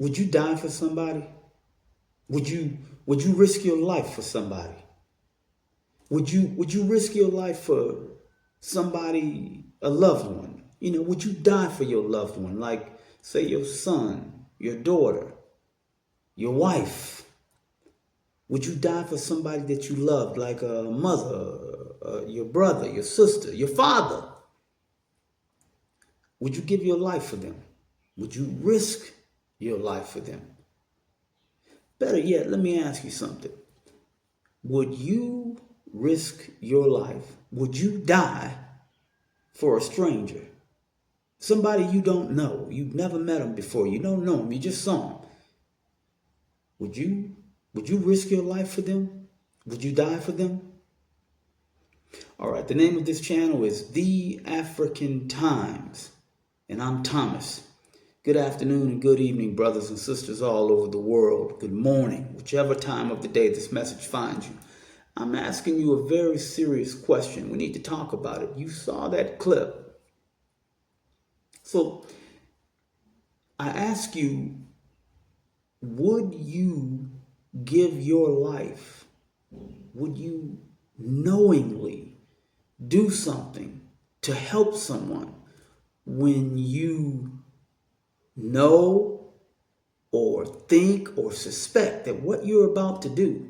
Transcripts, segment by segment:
Would you die for somebody? Would you risk your life for somebody? Would you risk your life for somebody, a loved one? Would you die for your loved one? Like, say, your son, your daughter, your wife. Would you die for somebody that you loved, like a mother, your brother, your sister, your father? Would you give your life for them? Would you risk your life for them? Better yet, let me ask you something. Would you risk your life? Would you die for a stranger? Somebody you don't know. You've never met them before. You don't know them. You just saw them. Would you risk your life for them? Would you die for them? All right, the name of this channel is The African Times, and I'm Thomas. Good afternoon and good evening, brothers and sisters all over the world. Good morning, whichever time of the day this message finds you. I'm asking you a very serious question. We need to talk about it. You saw that clip. So I ask you, would you give your life? Would you knowingly do something to help someone when you know or think or suspect that what you're about to do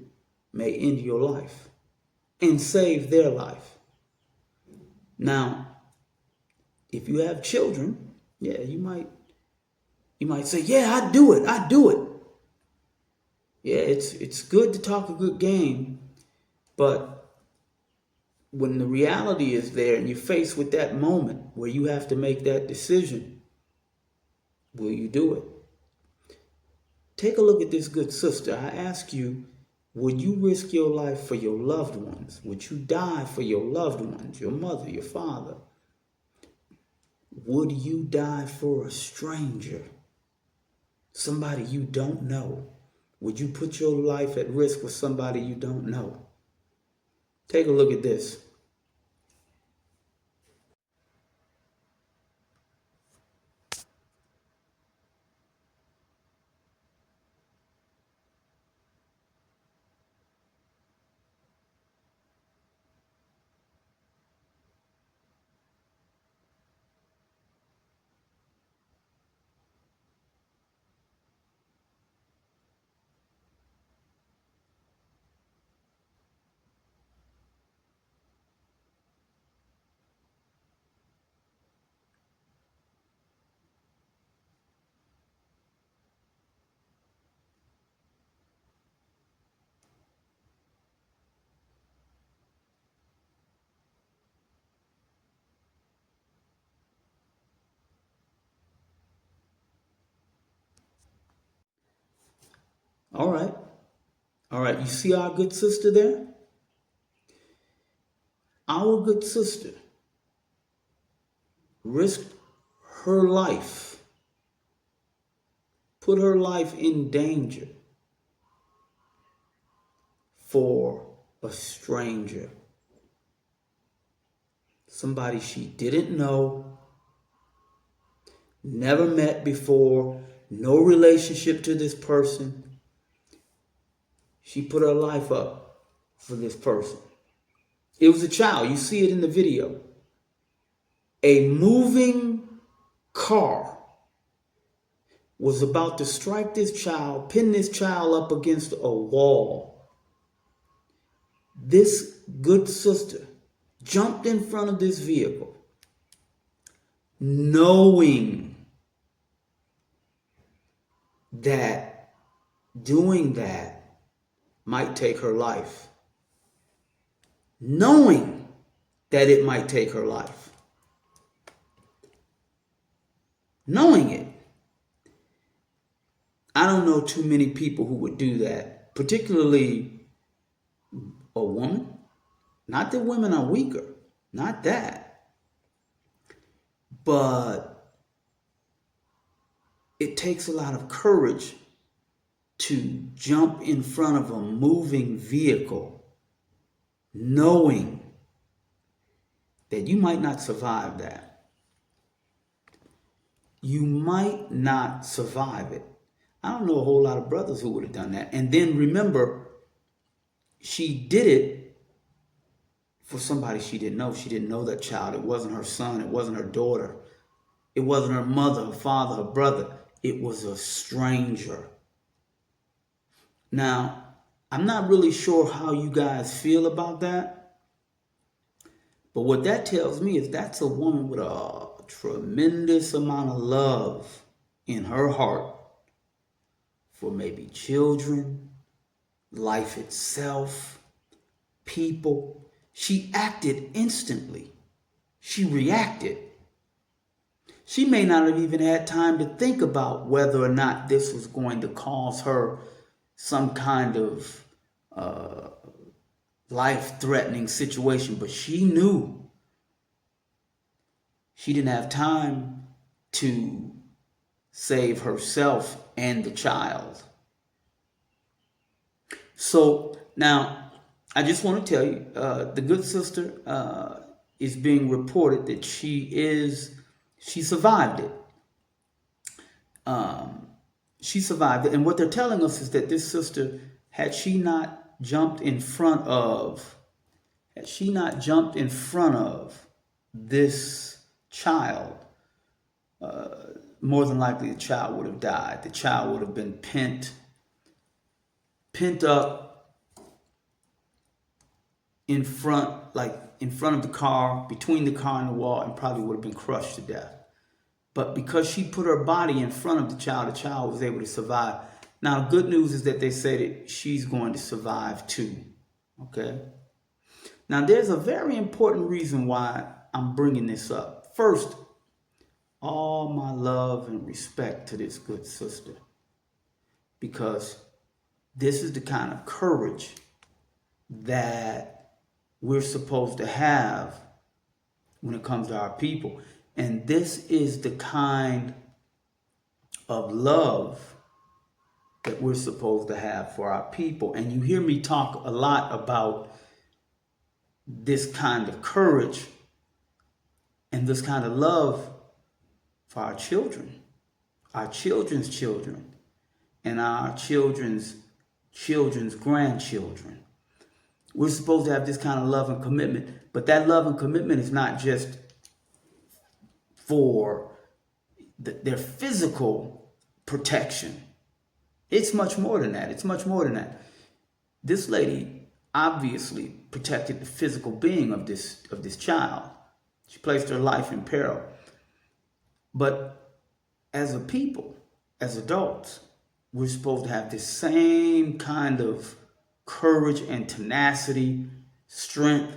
may end your life and save their life? Now, if you have children, yeah, you might say, yeah, I'd do it. Yeah, it's good to talk a good game, but when the reality is there and you're faced with that moment where you have to make that decision, will you do it? Take a look at this good sister. I ask you, would you risk your life for your loved ones? Would you die for your loved ones, your mother, your father? Would you die for a stranger, somebody you don't know? Would you put your life at risk with somebody you don't know? Take a look at this. All right. All right. You see our good sister there? Our good sister risked her life, put her life in danger for a stranger. Somebody she didn't know, never met before, no relationship to this person. She put her life up for this person. It was a child. You see it in the video. A moving car was about to strike this child, pin this child up against a wall. This good sister jumped in front of this vehicle, knowing that doing that might take her life. Knowing that it might take her life. Knowing it. I don't know too many people who would do that, particularly a woman. Not that women are weaker, not that. But it takes a lot of courage to jump in front of a moving vehicle, knowing that you might not survive that. You might not survive it. I don't know a whole lot of brothers who would have done that. And then remember, she did it for somebody she didn't know. She didn't know that child. It wasn't her son. It wasn't her daughter. It wasn't her mother, her father, her brother. It was a stranger. Now, I'm not really sure how you guys feel about that. But what that tells me is that's a woman with a tremendous amount of love in her heart for maybe children, life itself, people. She acted instantly. She reacted. She may not have even had time to think about whether or not this was going to cause her some kind of life-threatening situation, but she knew. She didn't have time to save herself and the child. So now, I just want to tell you, the good sister is being reported that she survived it. She survived it. And what they're telling us is that this sister, had she not jumped in front of this child, more than likely the child would have died. The child would have been pent up in front of the car, between the car and the wall, and probably would have been crushed to death. But because she put her body in front of the child was able to survive. Now, good news is that they say that she's going to survive too. Okay? Now, there's a very important reason why I'm bringing this up. First, all my love and respect to this good sister, because this is the kind of courage that we're supposed to have when it comes to our people. And this is the kind of love that we're supposed to have for our people. And you hear me talk a lot about this kind of courage and this kind of love for our children, our children's children, and our children's children's grandchildren. We're supposed to have this kind of love and commitment, but that love and commitment is not just for their physical protection. It's much more than that. It's much more than that. This lady obviously protected the physical being of this child. She placed her life in peril. But as a people, as adults, we're supposed to have this same kind of courage and tenacity, strength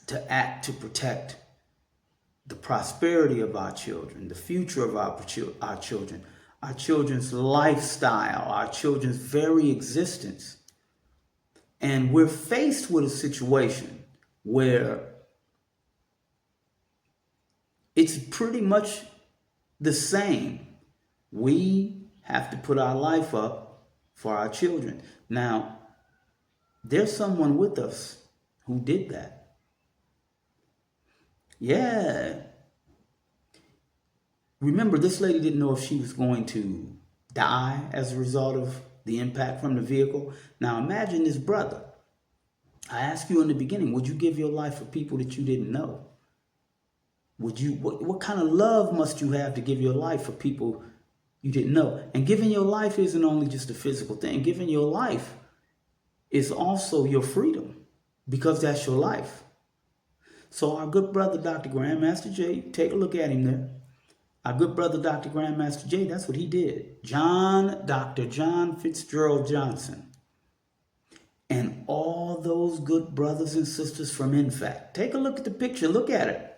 to act to protect the prosperity of our children, the future of our children, our children's lifestyle, our children's very existence. And we're faced with a situation where it's pretty much the same. We have to put our life up for our children. Now, there's someone with us who did that. Yeah. Remember, this lady didn't know if she was going to die as a result of the impact from the vehicle. Now, imagine this brother. I asked you in the beginning, would you give your life for people that you didn't know? Would you? What kind of love must you have to give your life for people you didn't know? And giving your life isn't only just a physical thing. Giving your life is also your freedom, because that's your life. So our good brother, Dr. Grandmaster J, take a look at him there. Our good brother, Dr. Grandmaster J, that's what he did. Dr. John Fitzgerald Johnson. And all those good brothers and sisters from Nfac. Take a look at the picture. Look at it.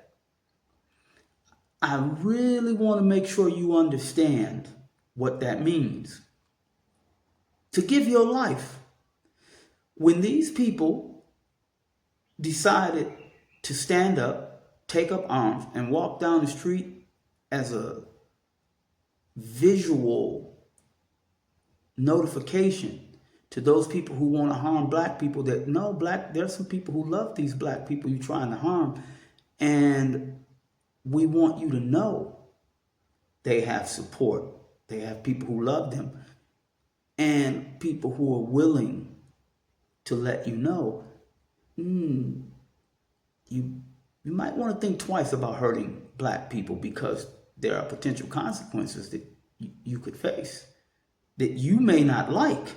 I really want to make sure you understand what that means. To give your life. When these people decided to stand up, take up arms, and walk down the street as a visual notification to those people who want to harm black people, that no, there's some people who love these black people you're trying to harm, and we want you to know they have support They have people who love them and people who are willing to let you know, you you might want to think twice about hurting black people because there are potential consequences that you could face that you may not like.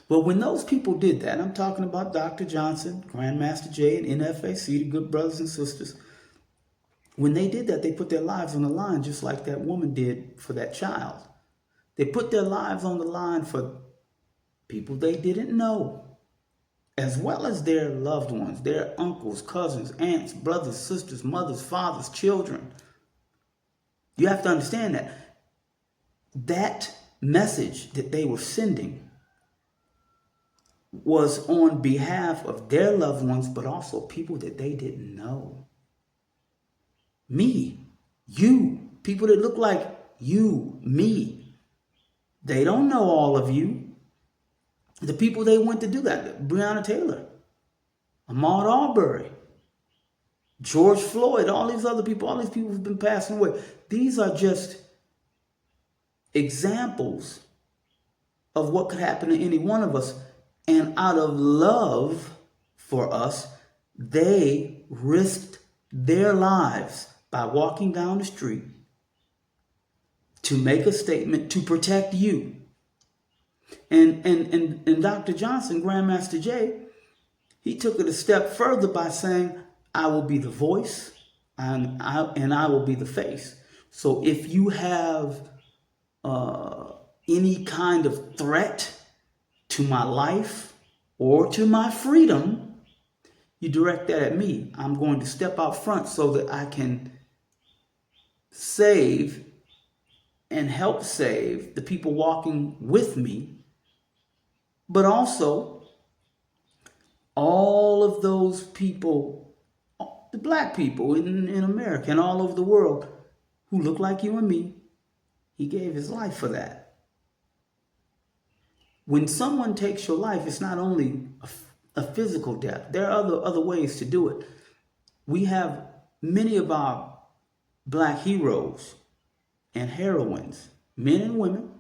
But when those people did that, I'm talking about Dr. Johnson, Grandmaster Jay, and Nfac, the good brothers and sisters. When they did that, they put their lives on the line just like that woman did for that child. They put their lives on the line for people they didn't know, as well as their loved ones, their uncles, cousins, aunts, brothers, sisters, mothers, fathers, children. You have to understand that message that they were sending was on behalf of their loved ones, but also people that they didn't know. Me, you, people that look like you, me. They don't know all of you. The people they went to do that, Breonna Taylor, Ahmaud Arbery, George Floyd, all these other people, all these people who've been passing away. These are just examples of what could happen to any one of us. And out of love for us, they risked their lives by walking down the street to make a statement to protect you. And Dr. Johnson, Grandmaster Jay, he took it a step further by saying, I will be the voice and I will be the face. So if you have any kind of threat to my life or to my freedom, you direct that at me. I'm going to step out front so that I can save and help save the people walking with me, but also all of those people, the black people in America and all over the world who look like you and me. He gave his life for that. When someone takes your life, it's not only a physical death. There are other ways to do it. We have many of our black heroes and heroines, men and women,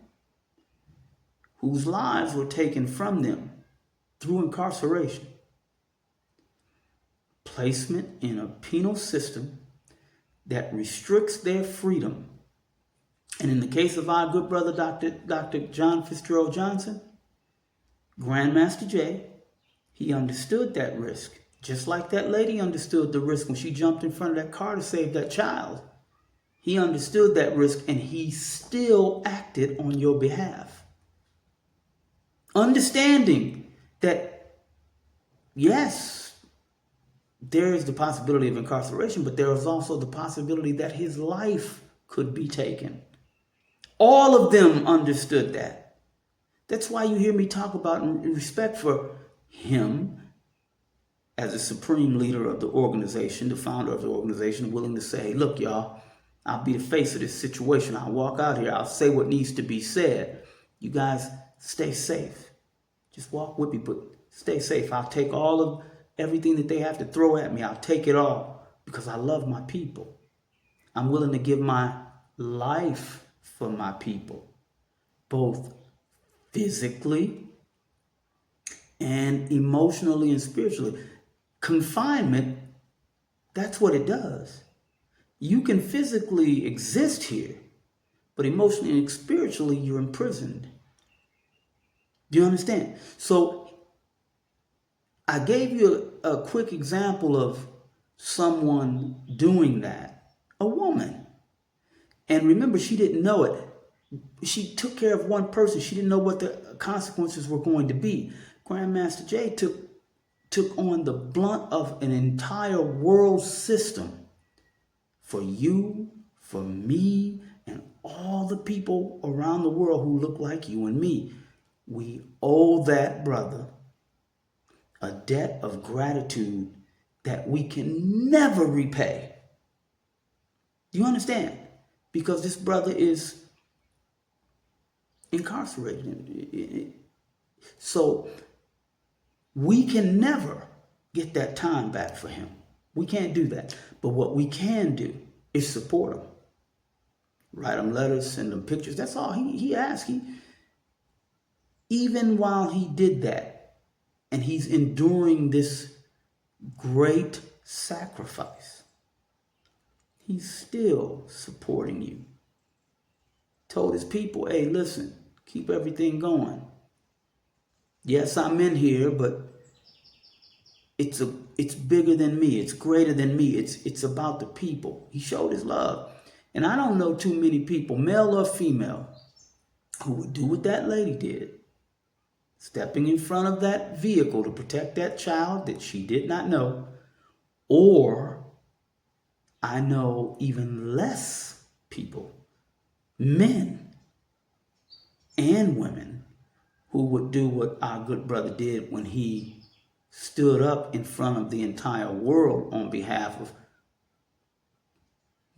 whose lives were taken from them through incarceration, placement in a penal system that restricts their freedom. And in the case of our good brother, Dr. John Fitzgerald Johnson, Grandmaster Jay, he understood that risk, just like that lady understood the risk when she jumped in front of that car to save that child. He understood that risk and he still acted on your behalf. Understanding that, yes, there is the possibility of incarceration, but there is also the possibility that his life could be taken. All of them understood that. That's why you hear me talk about respect for him as a supreme leader of the organization, the founder of the organization, willing to say, look, y'all, I'll be the face of this situation. I'll walk out here. I'll say what needs to be said. You guys stay safe. Just walk with me, but stay safe. I'll take all of everything that they have to throw at me. I'll take it all because I love my people. I'm willing to give my life for my people, both physically and emotionally and spiritually. Confinement, that's what it does. You can physically exist here, but emotionally and spiritually, you're imprisoned. Do you understand? So I gave you a quick example of someone doing that, a woman. And remember, she didn't know it. She took care of one person. She didn't know what the consequences were going to be. Grandmaster Jay took on the blunt of an entire world system for you, for me, and all the people around the world who look like you and me. We owe that brother a debt of gratitude that we can never repay. Do you understand? Because this brother is incarcerated. So we can never get that time back for him. We can't do that. But what we can do is support him. write them letters, send them pictures. That's all he asked. Even while he did that, and he's enduring this great sacrifice, he's still supporting you. Told his people, hey, listen, keep everything going. Yes, I'm in here, but it's bigger than me. It's greater than me. It's about the people. He showed his love. And I don't know too many people, male or female, who would do what that lady did. Stepping in front of that vehicle to protect that child that she did not know. Or I know even less people, men and women, who would do what our good brother did when he stood up in front of the entire world on behalf of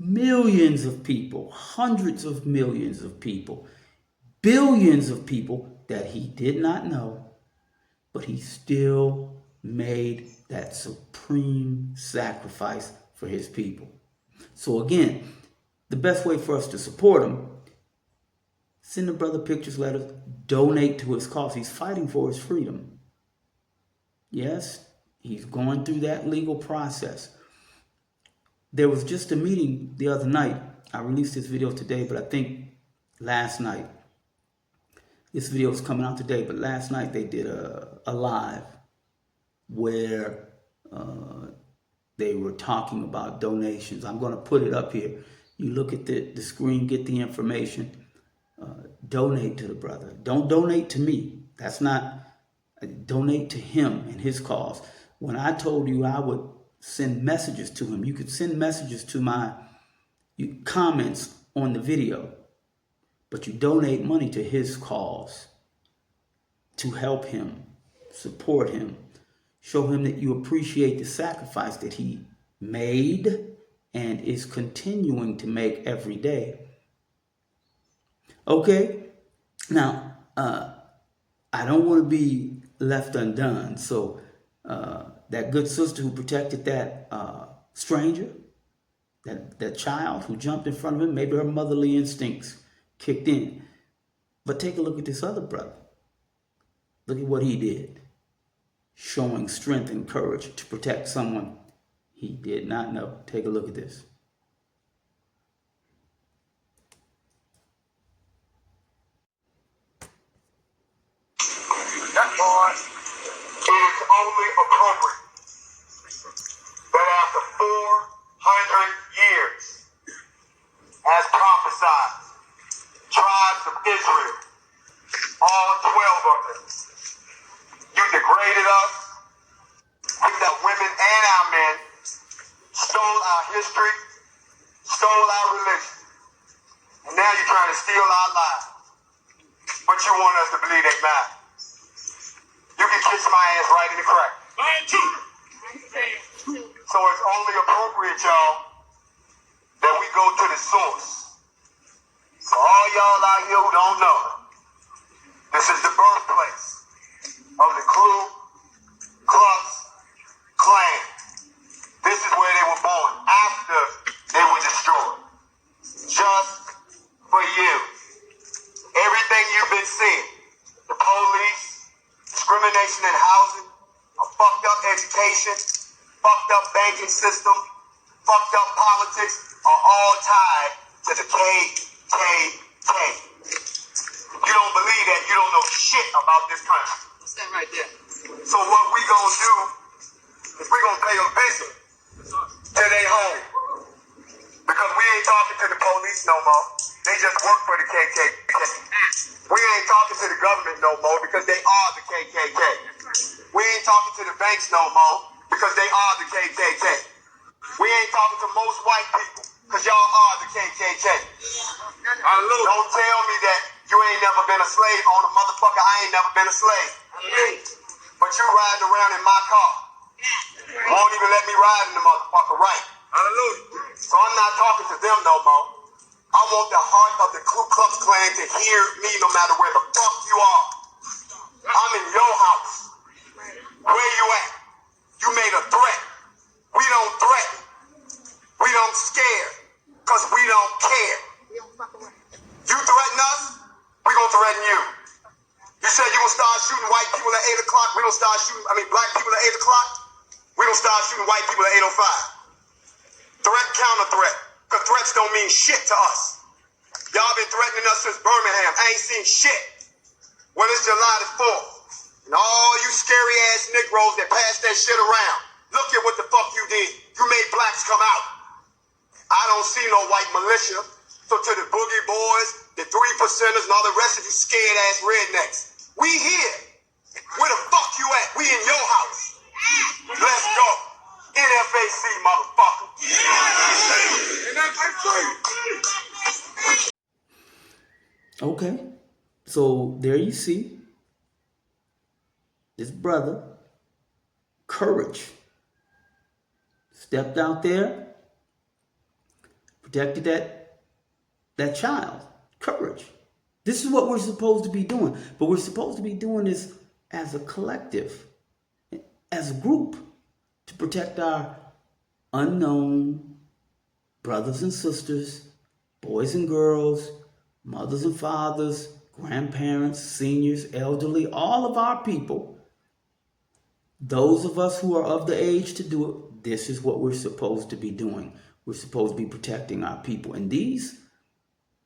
millions of people, hundreds of millions of people, billions of people that he did not know, but he still made that supreme sacrifice for his people. So again, the best way for us to support him, send the brother pictures, letters, donate to his cause. He's fighting for his freedom. Yes, he's going through that legal process. There was just a meeting the other night. I released this video today, but I think last night, this video is coming out today, but last night they did a live where they were talking about donations. I'm going to put it up here. You look at the screen, get the information. Donate to the brother. Don't donate to me. That's not, donate to him and his cause. When I told you I would send messages to him, you could send messages to my comments on the video, but you donate money to his cause to help him, support him, show him that you appreciate the sacrifice that he made and is continuing to make every day. Okay, now, I don't want to be left undone. So that good sister who protected that stranger, that child who jumped in front of him, maybe her motherly instincts kicked in. But take a look at this other brother. Look at what he did, showing strength and courage to protect someone he did not know. Take a look at this. It is only appropriate that after 400 years, as prophesied, tribes of Israel, all 12 of them, you degraded us, picked up women and our men, stole our history, stole our religion, and now you're trying to steal our lives. But you want us to believe they matter. You can kiss my ass right in the crack. So it's only appropriate, y'all, that we go to the source. So all y'all out here who don't know, this is the birthplace of the Ku Klux Klan. This is where they were born after they were destroyed. Just for you. Everything you've been seeing, the police, discrimination in housing, a fucked up education, fucked up banking system, fucked up politics, are all tied to the KKK. If you don't believe that, you don't know shit about this country. What's that right there? So what we gonna do is we gonna pay a visit to their home. Because we ain't talking to the police no more. They just work for the KKK. We ain't talking to the government no more because they are the KKK. We ain't talking to the banks no more because they are the KKK. We ain't talking to most white people because y'all are the KKK. Don't tell me that you ain't never been a slave owner, motherfucker. I ain't never been a slave. But you riding around in my car. Won't even let me ride in the motherfucker, right? Hallelujah. So I'm not talking to them no more. I want the heart of the Ku Klux Klan to hear me no matter where the fuck you are. I'm in your house. Where you at? You made a threat. We don't threaten. We don't scare. Because we don't care. people at 8 o'clock, we don't start shooting, black people at 8 o'clock, we don't start shooting white people at 8:05. Threat, counter threat. Because threats don't mean shit to us. Y'all been threatening us since Birmingham. I ain't seen shit. When is July the 4th? And all you scary ass Negroes that pass that shit around, look at what the fuck you did. You made blacks come out. I don't see no white militia. So to the boogie boys, the 3%ers, and all the rest of you scared ass rednecks, we here. Where the fuck you at? We in your house. Let's go. NFAC, motherfucker. NFAC. Okay, so there you see this brother, courage, stepped out there, protected that child. Courage. This is what we're supposed to be doing, but we're supposed to be doing this as a collective, as a group, to protect our unknown brothers and sisters, boys and girls, mothers and fathers, grandparents, seniors, elderly, all of our people. Those of us who are of the age to do it, this is what we're supposed to be doing. We're supposed to be protecting our people. And these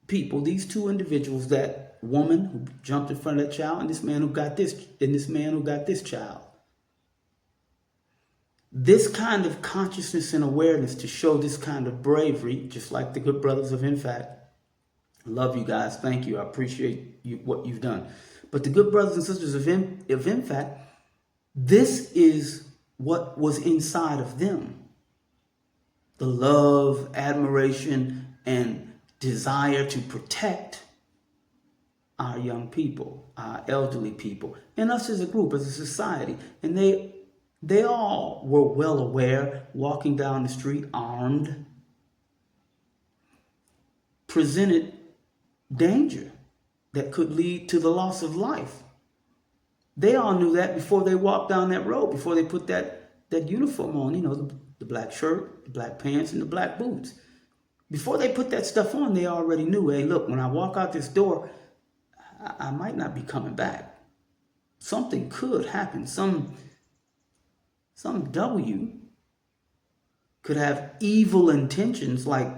people, these two individuals, that woman who jumped in front of that child, and this man who got this child. This kind of consciousness and awareness to show this kind of bravery, just like the good brothers of Nfac. I love you guys. Thank you. I appreciate what you've done. But the good brothers and sisters of Nfac, this is what was inside of them. The love, admiration, and desire to protect our young people, our elderly people, and us as a group, as a society. And they all were well aware, walking down the street armed, presented danger that could lead to the loss of life. They all knew that before they walked down that road, before they put that uniform on, the black shirt, the black pants, and the black boots. Before they put that stuff on, they already knew, hey, look, when I walk out this door, I might not be coming back. Something could happen. Some W could have evil intentions like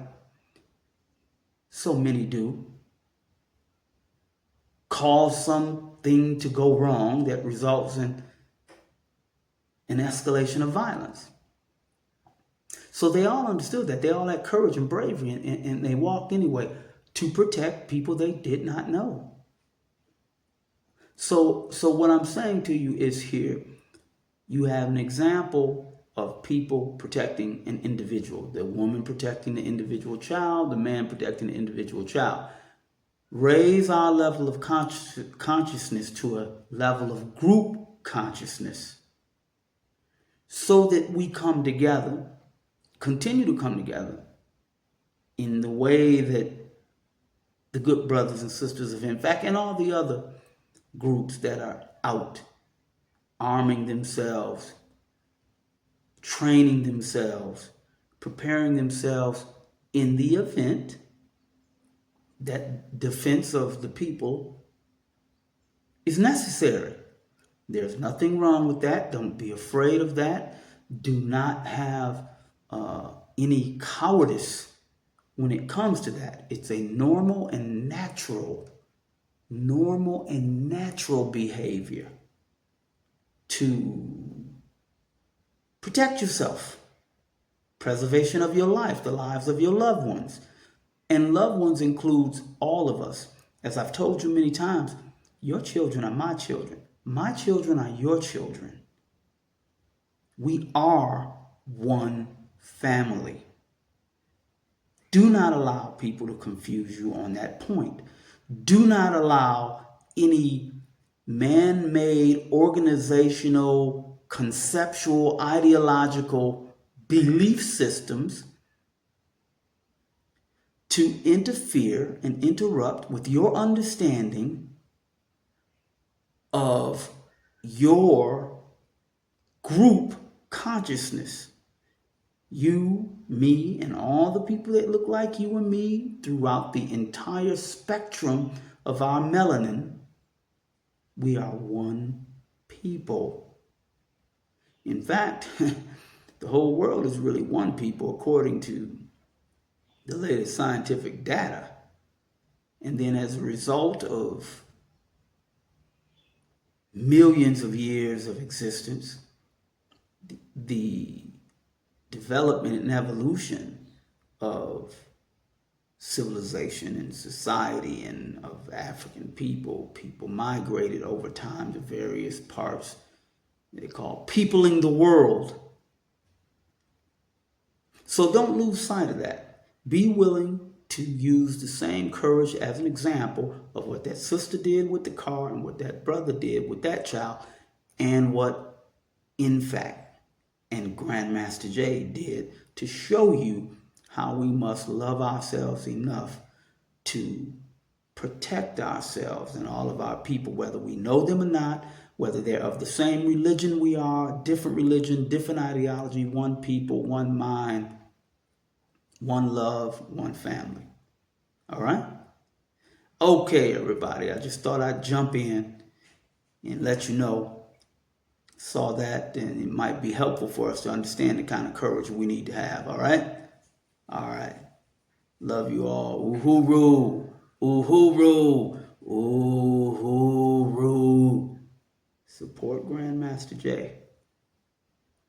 so many do. Cause something to go wrong that results in an escalation of violence. So they all understood that. They all had courage and bravery, and they walked anyway to protect people they did not know. So what I'm saying to you is here, you have an example of people protecting an individual. The woman protecting the individual child, the man protecting the individual child. Raise our level of consciousness to a level of group consciousness so that we come together, continue to come together in the way that the good brothers and sisters of Nfac and all the other groups that are out arming themselves, training themselves, preparing themselves in the event that defense of the people is necessary. There's nothing wrong with that. Don't be afraid of that. Do not have any cowardice when it comes to that. It's a normal and natural behavior to protect yourself. Preservation of your life, the lives of your loved ones. And loved ones includes all of us. As I've told you many times, your children are my children. My children are your children. We are one family. Do not allow people to confuse you on that point. Do not allow any man-made, organizational, conceptual, ideological belief systems to interfere and interrupt with your understanding of your group consciousness. You, me, and all the people that look like you and me throughout the entire spectrum of our melanin, we are one people. In fact, the whole world is really one people according to the latest scientific data. And then as a result of millions of years of existence, the development and evolution of civilization and society and of African people migrated over time to various parts they call peopling the world. So don't lose sight of that. Be willing to use the same courage as an example of what that sister did with the car and what that brother did with that child and what Nfac and Grandmaster J did to show you how we must love ourselves enough to protect ourselves and all of our people, whether we know them or not, whether they're of the same religion we are, different religion, different ideology, one people, one mind, one love, one family. All right? Okay, everybody. I just thought I'd jump in and let you know. Saw that, and it might be helpful for us to understand the kind of courage we need to have. All right? All right. Love you all. Uhuru. Uhuru. Uhuru. Support Grandmaster J.